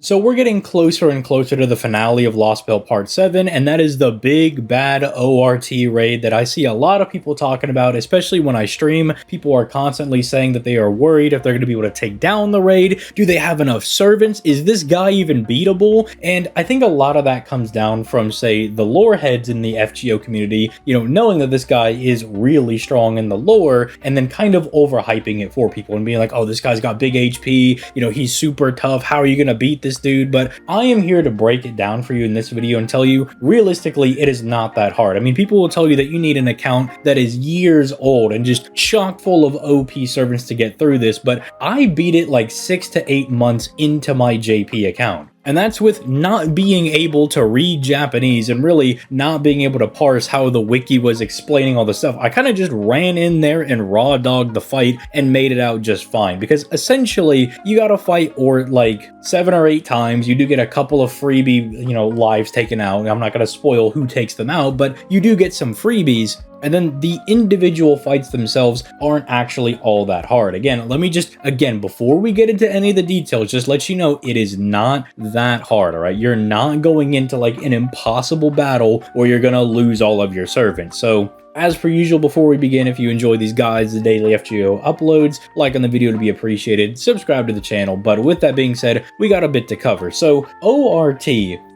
So we're getting closer and closer to the finale of Lost Belt Part 7, and that is the big bad ORT raid that I see a lot of people talking about, especially when I stream. People are constantly saying that they are worried if they're going to be able to take down the raid. Do they have enough servants? Is this guy even beatable? And I think a lot of that comes down from, say, the lore heads in the FGO community, knowing that this guy is really strong in the lore, and then kind of overhyping it for people and being like, oh, this guy's got big HP, he's super tough, how are you going to beat this dude? But I am here to break it down for you in this video and tell you, realistically, it is not that hard. I mean, people will tell you that you need an account that is years old and just chock full of OP servants to get through this, but I beat it like 6 to 8 months into my JP account. And that's with not being able to read Japanese and really not being able to parse how the wiki was explaining all the stuff. I kind of just ran in there and raw dogged the fight and made it out just fine. Because essentially, you gotta fight ORT like 7 or 8 times. You do get a couple of freebie, lives taken out. I'm not gonna spoil who takes them out, but you do get some freebies. And then the individual fights themselves aren't actually all that hard. Again, let me just, before we get into any of the details, just let you know it is not that hard, all right? You're not going into like an impossible battle where you're gonna lose all of your servants. So, as per usual, before we begin, if you enjoy these guides, the daily FGO uploads, like on the video to be appreciated, subscribe to the channel. But with that being said, we got a bit to cover. So, ORT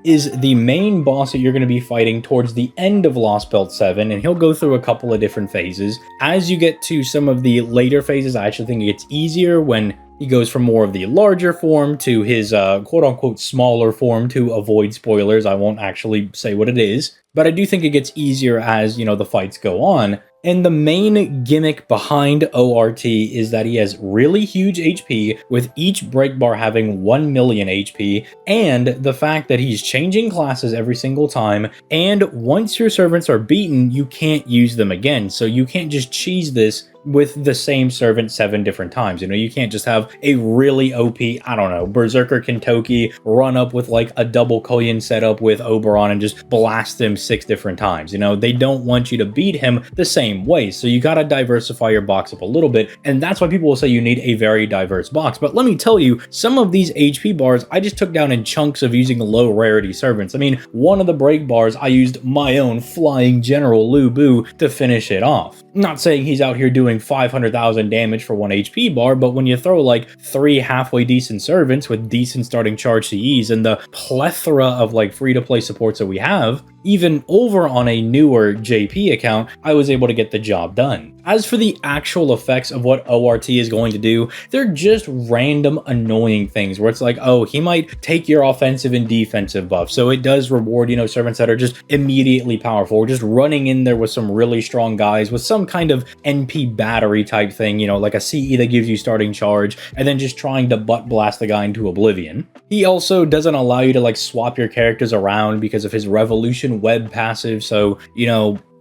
is the main boss that you're going to be fighting towards the end of Lost Belt 7, and he'll go through a couple of different phases. As you get to some of the later phases, I actually think it gets easier when he goes from more of the larger form to his quote-unquote smaller form. To avoid spoilers, I won't actually say what it is, but I do think it gets easier as, the fights go on. And the main gimmick behind ORT is that he has really huge HP, with each break bar having 1 million HP, and the fact that he's changing classes every single time, and once your servants are beaten, you can't use them again. So you can't just cheese this with the same servant 7 different times. You can't just have a really OP, I don't know, Berserker Kentoki run up with like a double Koyan setup with Oberon and just blast him 6 different times. They don't want you to beat him the same way. So you gotta diversify your box up a little bit. And that's why people will say you need a very diverse box. But let me tell you, some of these HP bars I just took down in chunks of using low rarity servants. I mean, one of the break bars, I used my own Flying General Lu Bu to finish it off. Not saying he's out here doing 500,000 damage for 1 HP bar, but when you throw like 3 halfway decent servants with decent starting charge CEs and the plethora of like free-to-play supports that we have, even over on a newer JP account, I was able to get the job done. As for the actual effects of what ORT is going to do, they're just random annoying things where it's like, oh, he might take your offensive and defensive buff. So it does reward, servants that are just immediately powerful, just running in there with some really strong guys with some kind of NP battery type thing, like a CE that gives you starting charge, and then just trying to butt blast the guy into oblivion. He also doesn't allow you to like swap your characters around because of his Revolution web passive. So,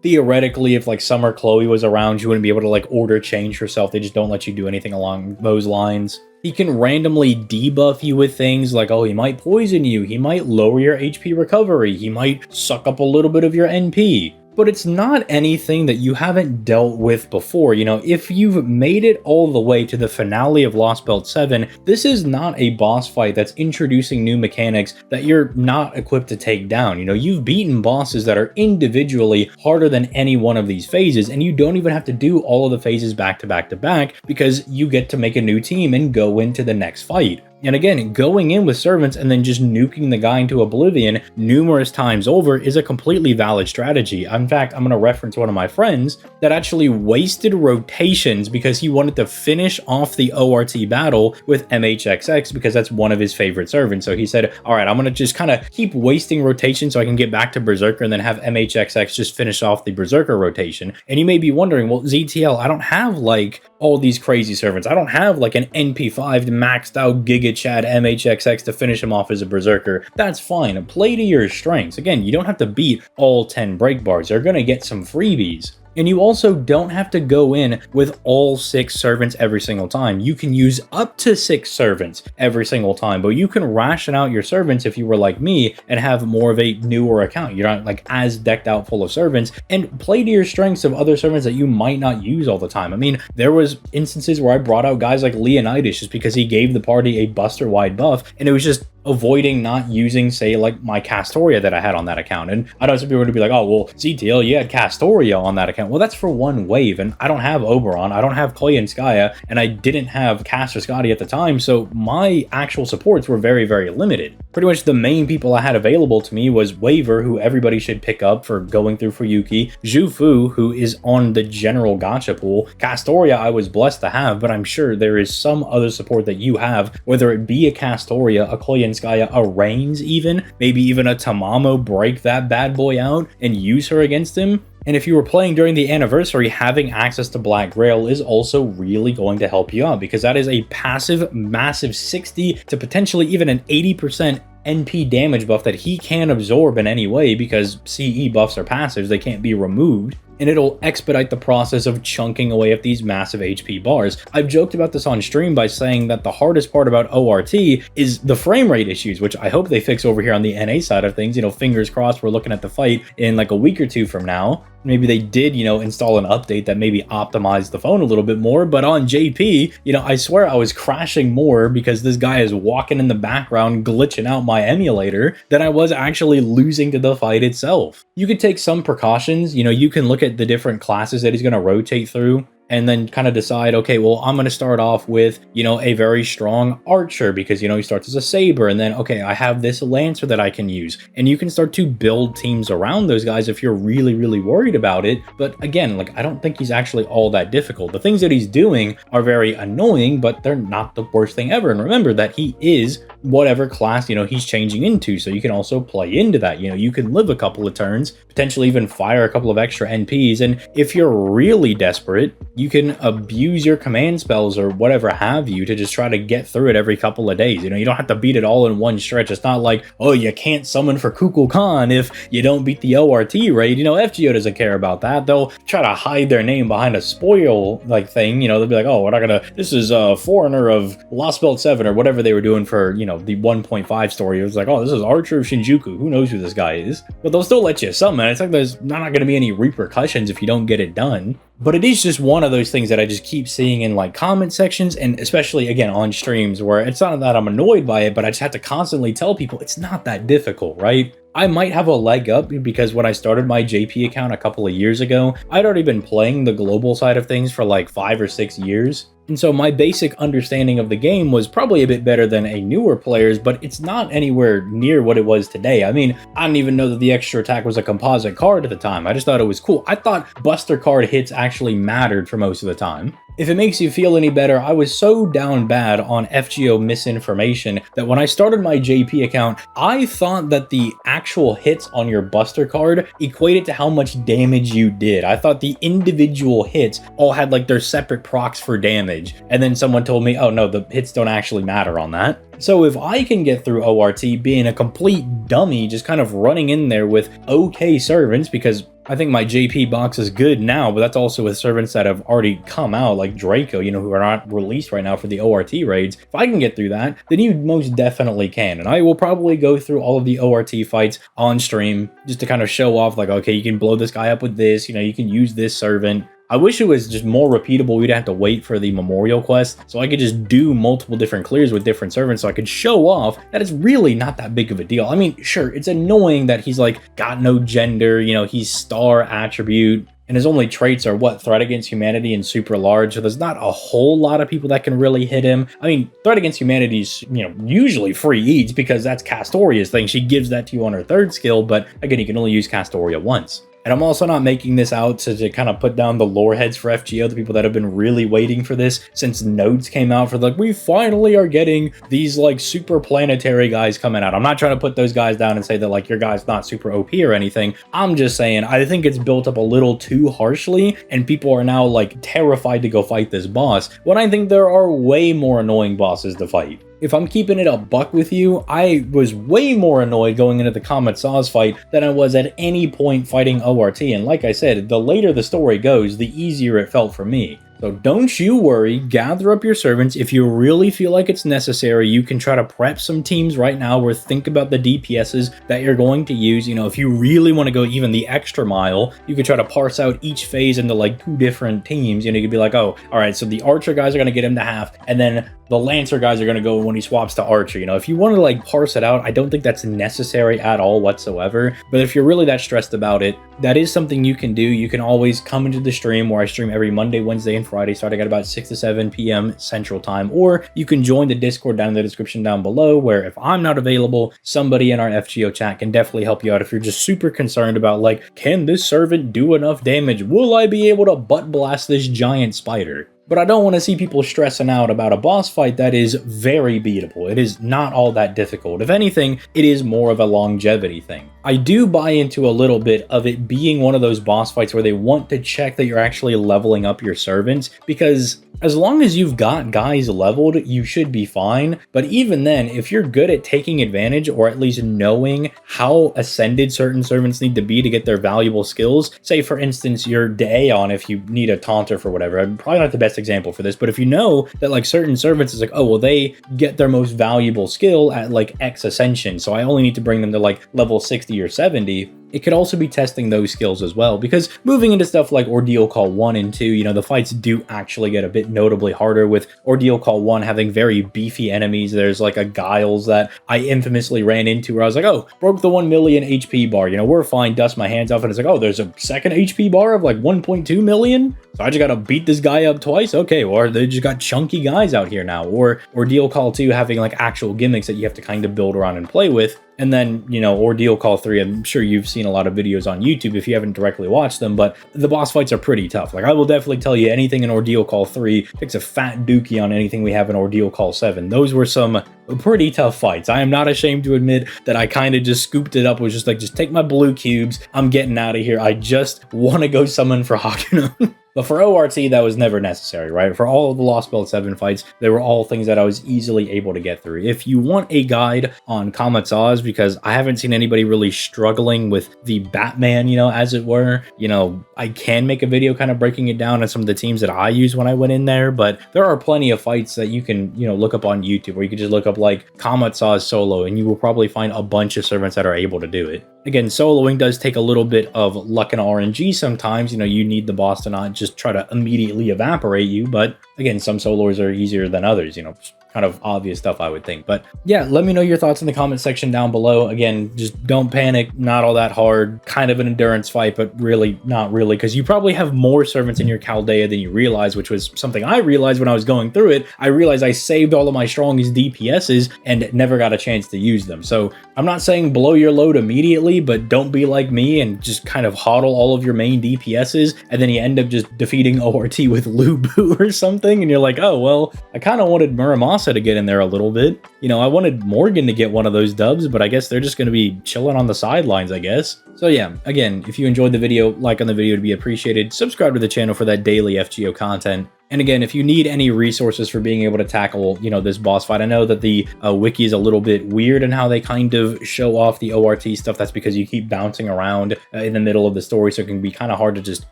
theoretically, if like Summer Chloe was around, you wouldn't be able to like order change herself. They just don't let you do anything along those lines. He can randomly debuff you with things like, oh, he might poison you, he might lower your HP recovery, he might suck up a little bit of your NP. But it's not anything that you haven't dealt with before. If you've made it all the way to the finale of Lost Belt 7, this is not a boss fight that's introducing new mechanics that you're not equipped to take down. You've beaten bosses that are individually harder than any one of these phases, and you don't even have to do all of the phases back to back to back because you get to make a new team and go into the next fight. And again, going in with servants and then just nuking the guy into oblivion numerous times over is a completely valid strategy. In fact, I'm going to reference one of my friends that actually wasted rotations because he wanted to finish off the ORT battle with MHXX because that's one of his favorite servants. So he said, all right, I'm going to just kind of keep wasting rotation so I can get back to Berserker and then have MHXX just finish off the Berserker rotation. And you may be wondering, well, ZTL, I don't have like all these crazy servants. I don't have like an NP5 maxed out Giga Chad MHXX to finish him off as a Berserker. That's fine. Play to your strengths. Again, you don't have to beat all 10 break bars. You're going to get some freebies. And you also don't have to go in with all 6 servants every single time. You can use up to 6 servants every single time, but you can ration out your servants if you were like me and have more of a newer account. You're not like as decked out full of servants, and play to your strengths of other servants that you might not use all the time. I mean, there was instances where I brought out guys like Leonidas just because he gave the party a Buster Wide buff, and it was just avoiding not using, say, like my Castoria that I had on that account. And I know some people are going to be like, oh, well, CTL, you had Castoria on that account. Well, that's for one wave, and I don't have Oberon, I don't have Clay and Skya, and I didn't have Caster Scotty at the time, so my actual supports were very, very limited. Pretty much the main people I had available to me was Waver, who everybody should pick up for going through for Yuki, Zhufu, who is on the general gacha pool, Castoria I was blessed to have, but I'm sure there is some other support that you have, whether it be a Castoria, a Clay and Skya, a Reigns even, maybe even a Tamamo, break that bad boy out and use her against him. And if you were playing during the anniversary, having access to Black Grail is also really going to help you out, because that is a passive, massive 60 to potentially even an 80% NP damage buff that he can absorb in any way, because CE buffs are passives, they can't be removed. And it'll expedite the process of chunking away at these massive HP bars. I've joked about this on stream by saying that the hardest part about ORT is the frame rate issues, which I hope they fix over here on the NA side of things. You know, fingers crossed we're looking at the fight in like a week or two from now. Maybe they did, you know, install an update that maybe optimized the phone a little bit more. But on JP, you know, I swear I was crashing more because this guy is walking in the background, glitching out my emulator, than I was actually losing to the fight itself. You could take some precautions. You know, you can look at the different classes that he's going to rotate through, and then kind of decide, okay, well, I'm going to start off with, you know, a very strong archer because, you know, he starts as a saber, and then, okay, I have this lancer that I can use. And you can start to build teams around those guys if you're really, really worried about it. But again, like, I don't think he's actually all that difficult. The things that he's doing are very annoying, but they're not the worst thing ever. And remember that he is whatever class, you know, he's changing into. So you can also play into that. You know, you can live a couple of turns, potentially even fire a couple of extra NPs. And if you're really desperate, you can abuse your command spells or whatever have you to just try to get through it every couple of days. You know, you don't have to beat it all in one stretch. It's not like, oh, you can't summon for Kukulkan if you don't beat the ORT raid. You know, FGO doesn't care about that. They'll try to hide their name behind a spoil like thing. You know, they'll be like, oh, we're not gonna, this is a foreigner of Lost Belt 7 or whatever they were doing for, you know, the 1.5 story. It was like, oh, this is Archer of Shinjuku. Who knows who this guy is? But they'll still let you summon. It's like there's not gonna be any repercussions if you don't get it done. But it is just one of those things that I just keep seeing in like comment sections, and especially again on streams, where it's not that I'm annoyed by it, but I just have to constantly tell people it's not that difficult, right? I might have a leg up because when I started my JP account a couple of years ago, I'd already been playing the global side of things for like 5 or 6 years. And so my basic understanding of the game was probably a bit better than a newer player's, but it's not anywhere near what it was today. I mean, I didn't even know that the extra attack was a composite card at the time. I just thought it was cool. I thought Buster card hits actually mattered for most of the time. If it makes you feel any better, I was so down bad on FGO misinformation that when I started my JP account, I thought that the actual hits on your Buster card equated to how much damage you did. I thought the individual hits all had like their separate procs for damage. And then someone told me, oh no, the hits don't actually matter on that. So if I can get through ORT being a complete dummy, just kind of running in there with okay servants, because I think my JP box is good now, but that's also with servants that have already come out, like Draco, you know, who are not released right now for the ORT raids. If I can get through that, then you most definitely can. And I will probably go through all of the ORT fights on stream just to kind of show off, like, okay, you can blow this guy up with this, you know, you can use this servant. I wish it was just more repeatable. We'd have to wait for the memorial quest, so I could just do multiple different clears with different servants, so I could show off that it's really not that big of a deal. I mean, sure, it's annoying that he's like got no gender, you know, he's star attribute, and his only traits are what? Threat against humanity and super large, so there's not a whole lot of people that can really hit him. I mean, threat against humanity is, you know, usually free eats because that's Castoria's thing. She gives that to you on her 3rd skill, but again, you can only use Castoria once. And I'm also not making this out to kind of put down the lore heads for FGO, the people that have been really waiting for this since notes came out for like, we finally are getting these like super planetary guys coming out. I'm not trying to put those guys down and say that like your guy's not super OP or anything. I'm just saying, I think it's built up a little too harshly and people are now like terrified to go fight this boss when I think there are way more annoying bosses to fight. If I'm keeping it a buck with you, I was way more annoyed going into the Comet Saws fight than I was at any point fighting ORT. And like I said, the later the story goes, the easier it felt for me. So don't you worry, gather up your servants. If you really feel like it's necessary, you can try to prep some teams right now where think about the DPSs that you're going to use. You know, if you really want to go even the extra mile, you could try to parse out each phase into like 2 different teams. You know, you could be like, oh, all right, so the archer guys are going to get him to half, and then the lancer guys are going to go when he swaps to archer. You know, if you want to like parse it out, I don't think that's necessary at all whatsoever. But if you're really that stressed about it, that is something you can do. You can always come into the stream where I stream every Monday, Wednesday, and Friday, starting at about 6 to 7 p.m. Central Time, or you can join the Discord down in the description down below, where if I'm not available, somebody in our FGO chat can definitely help you out if you're just super concerned about like, can this servant do enough damage? Will I be able to butt blast this giant spider? But I don't want to see people stressing out about a boss fight that is very beatable. It is not all that difficult. If anything, it is more of a longevity thing. I do buy into a little bit of it being one of those boss fights where they want to check that you're actually leveling up your servants, because as long as you've got guys leveled, you should be fine. But even then, if you're good at taking advantage, or at least knowing how ascended certain servants need to be to get their valuable skills, say for instance, you're Daeon if you need a taunter for whatever. I'm probably not the best example for this, but if you know that like certain servants is like, oh, well, they get their most valuable skill at like X ascension, so I only need to bring them to like level 60 or 70. It could also be testing those skills as well, because moving into stuff like Ordeal Call 1 and 2, you know, the fights do actually get a bit notably harder, with Ordeal Call 1 having very beefy enemies. There's like a Giles that I infamously ran into where I was like, oh, broke the 1 million HP bar, you know, we're fine, dust my hands off, and it's like, oh, there's a second HP bar of like 1.2 million? So I just gotta beat this guy up twice? Okay, or they just got chunky guys out here now. Or Ordeal Call 2 having like actual gimmicks that you have to kind of build around and play with. And then, you know, Ordeal Call 3, I'm sure you've seen a lot of videos on YouTube if you haven't directly watched them, but the boss fights are pretty tough. Like, I will definitely tell you, anything in Ordeal Call 3 takes a fat dookie on anything we have in Ordeal Call 7. Those were some pretty tough fights. I am not ashamed to admit that I kind of just scooped it up, was just like, just take my blue cubes, I'm getting out of here. I just want to go summon for Hakuno. But for ORT, that was never necessary, right? For all of the Lost Belt 7 fights, they were all things that I was easily able to get through. If you want a guide on Kamatsaz, because I haven't seen anybody really struggling with the Batman, you know, as it were, you know, I can make a video kind of breaking it down on some of the teams that I used when I went in there, but there are plenty of fights that you can, you know, look up on YouTube, where you can just look up like Kamatsaz solo, and you will probably find a bunch of servants that are able to do it. Again, soloing does take a little bit of luck and RNG sometimes. You know, you need the boss to not just try to immediately evaporate you, but again, some soloers are easier than others, you know, kind of obvious stuff, I would think. But yeah, let me know your thoughts in the comment section down below. Again, just don't panic, not all that hard, kind of an endurance fight, but really not really, because you probably have more servants in your Chaldea than you realize, which was something I realized when I was going through it. I realized I saved all of my strongest DPSs and never got a chance to use them. So I'm not saying blow your load immediately, but don't be like me and just kind of hodl all of your main DPSs, and then you end up just defeating ORT with Lubu or something, and you're like, oh, well, I kind of wanted Muramasa to get in there a little bit. You know, I wanted Morgan to get one of those dubs, but I guess they're just going to be chilling on the sidelines, I guess. So yeah, again, if you enjoyed the video, like on the video to be appreciated, subscribe to the channel for that daily FGO content. And again, if you need any resources for being able to tackle, you know, this boss fight, I know that the wiki is a little bit weird in how they kind of show off the ORT stuff. That's because you keep bouncing around in the middle of the story, so it can be kind of hard to just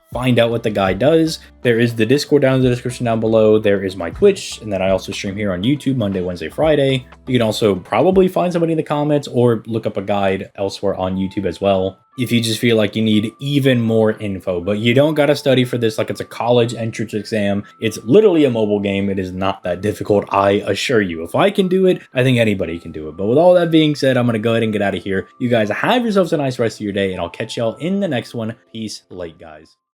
find out what the guy does. There is the Discord down in the description down below. There is my Twitch, and then I also stream here on YouTube Monday, Wednesday, Friday. You can also probably find somebody in the comments or look up a guide elsewhere on YouTube as well, if you just feel like you need even more info. But you don't got to study for this like it's a college entrance exam. It's literally a mobile game. It is not that difficult, I assure you. If I can do it, I think anybody can do it. But with all that being said, I'm going to go ahead and get out of here. You guys have yourselves a nice rest of your day, and I'll catch y'all in the next one. Peace, late guys.